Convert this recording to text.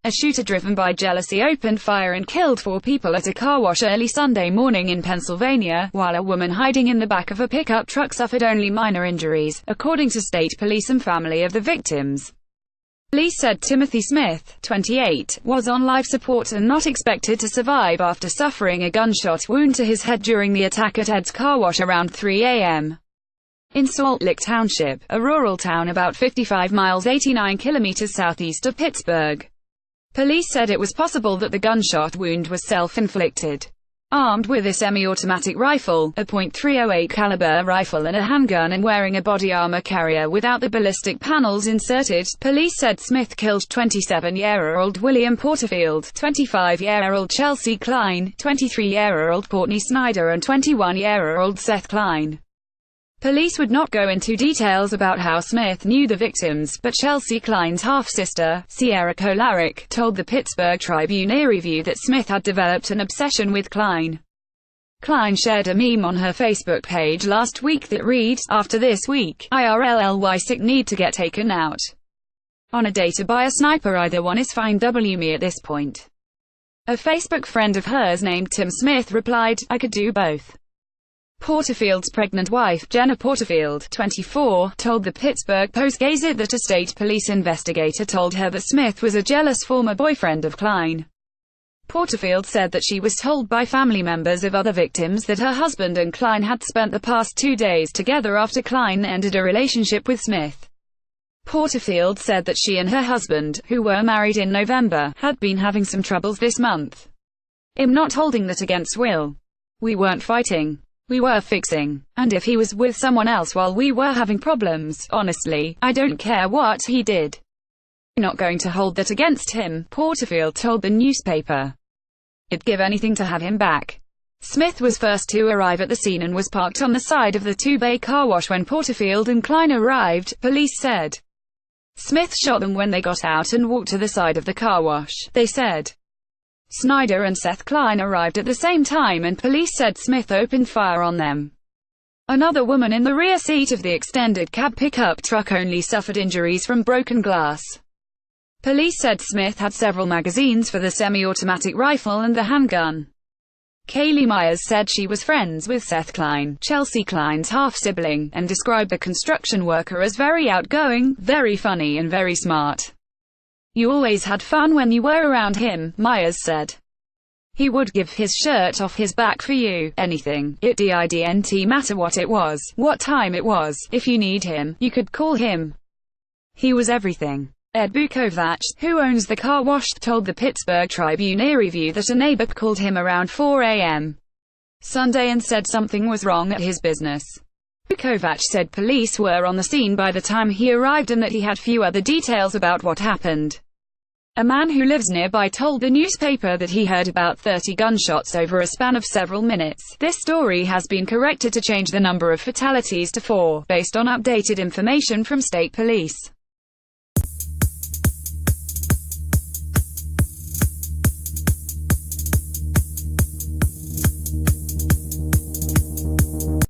A shooter driven by jealousy opened fire and killed 4 people at a car wash early Sunday morning in Pennsylvania, while a woman hiding in the back of a pickup truck suffered only minor injuries, according to state police and family of the victims. Police said Timothy Smith, 28, was on life support and not expected to survive after suffering a gunshot wound to his head during the attack at Ed's Car Wash around 3 a.m. in Salt Lick Township, a rural town about 55 miles 89 kilometers southeast of Pittsburgh. Police said it was possible that the gunshot wound was self-inflicted. Armed with a semi-automatic rifle, a .308 caliber rifle and a handgun and wearing a body armor carrier without the ballistic panels inserted, police said Smith killed 27-year-old William Porterfield, 25-year-old Chelsea Cline, 23-year-old Courtney Snyder and 21-year-old Seth Cline. Police would not go into details about how Smith knew the victims, but Chelsea Cline's half-sister, Sierra Kolaric, told the Pittsburgh Tribune-Review that Smith had developed an obsession with Cline. Cline shared a meme on her Facebook page last week that read, "After this week, IRLLY sick need to get taken out on a date to buy a sniper, either one is fine me at this point." A Facebook friend of hers named Tim Smith replied, "I could do both." Porterfield's pregnant wife, Jenna Porterfield, 24, told the Pittsburgh Post-Gazette that a state police investigator told her that Smith was a jealous former boyfriend of Cline. Porterfield said that she was told by family members of other victims that her husband and Cline had spent the past 2 days together after Cline ended a relationship with Smith. Porterfield said that she and her husband, who were married in November, had been having some troubles this month. "I'm not holding that against Will. We weren't fighting. We were fixing. And if he was with someone else while we were having problems, honestly, I don't care what he did. I'm not going to hold that against him," Porterfield told the newspaper. "I'd give anything to have him back." Smith was first to arrive at the scene and was parked on the side of the two-bay car wash when Porterfield and Cline arrived, police said. Smith shot them when they got out and walked to the side of the car wash, they said. Snyder and Seth Cline arrived at the same time and police said Smith opened fire on them. Another woman in the rear seat of the extended cab pickup truck only suffered injuries from broken glass. Police said Smith had several magazines for the semi-automatic rifle and the handgun. Kaylee Myers said she was friends with Seth Cline, Chelsea Cline's half-sibling, and described the construction worker as very outgoing, very funny and very smart. "You always had fun when you were around him," Myers said. "He would give his shirt off his back for you, anything, it didn't matter what it was, what time it was, if you need him, you could call him. He was everything." Ed Bukovach, who owns the car wash, told the Pittsburgh Tribune-Review that a neighbor called him around 4 a.m. Sunday and said something was wrong at his business. Bukovach said police were on the scene by the time he arrived and that he had few other details about what happened. A man who lives nearby told the newspaper that he heard about 30 gunshots over a span of several minutes. This story has been corrected to change the number of fatalities to 4, based on updated information from state police.